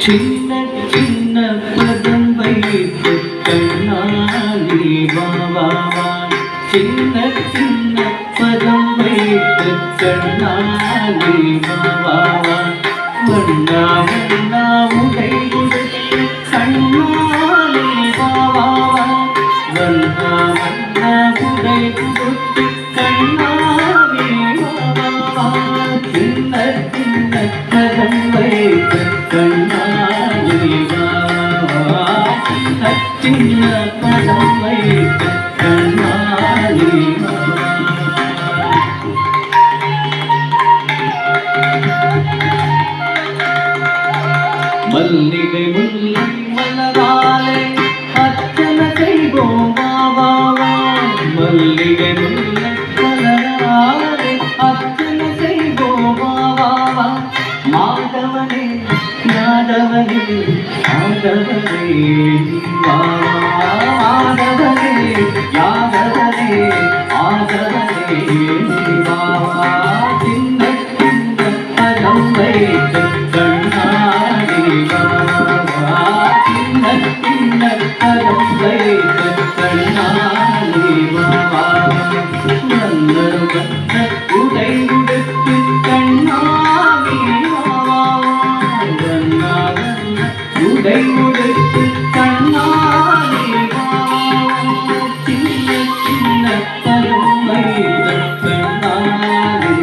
சின்ன சின்ன பதம் வைத்து கண்ணாலே வா சின்ன சின்ன பதம் வைத்து கண்ணாலே வா வண்ணா வண்ணா உடை உடுத்து கண்ணாலே வா வண்ணா வண்ணா உடை உடுத்து கண்ணாலே வா சின்ன சின்ன பதம் வைத்து கண்ணாலே வா சின்ன பதம் வைத்து கண்ணாலே வா மல்லிகை முல்லை மலராலே அர்ச்சனை செய்வோம் வா மல்லிகை முல்லை மலராலே அர்ச்சனை செய்வோம் வா மாதவனே யாதவனே ஆதவனே மாதவனே யாதவனே ஆதவனே சின்ன சின்ன பதம் வைத்து கண்ணாலே சின்ன சின்ன பதம் வைத்து கண்ணாலே வண்ண வண்ண உடை உடுத்து கண்ணாலே வண்ண வண்ண உடை உடுத்து கண்ணாலே சின்ன சின்ன பதம் வைத்து கண்ணாலே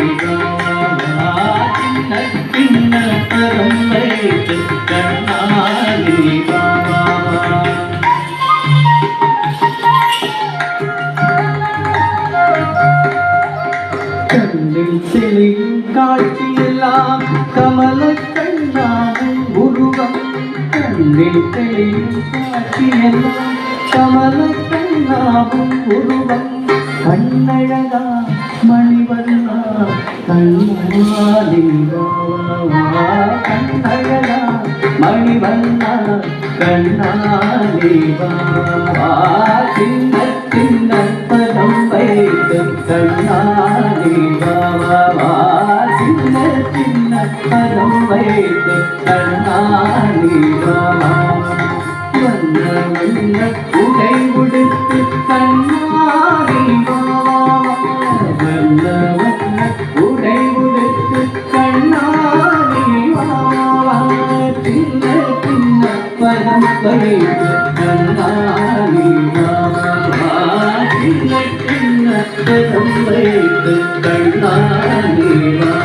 சின்ன சின்ன பதம் வைத்து கண்ணாலே கண்ணில் தெளியும் காட்சியெல்லாம் கமல கண்ணாகும் உருவம் கண்ணில் தெளியும் காட்சியெல்லாம் கமல கண்ணாகும் உருவம் கண்ணழகா மணிவண்ணா கண்ணாலே வா கண்ணழகா மணிவண்ணா கண்ணாலே வா சின்ன சின்ன பதம் வைத்து கண்ணாலே வா சின்ன சின்ன பதம் வைத்து கண்ணாலே வா வண்ண வண்ண உடை உடுத்து கண்ணாலே வா வண்ண வண்ண உடை உடுத்து கண்ணாலே வா சின்ன சின்ன பதம் வைத்து கண்ணாலே வா சின்ன சின்ன பதம் வைத்து கண்ணாலே வா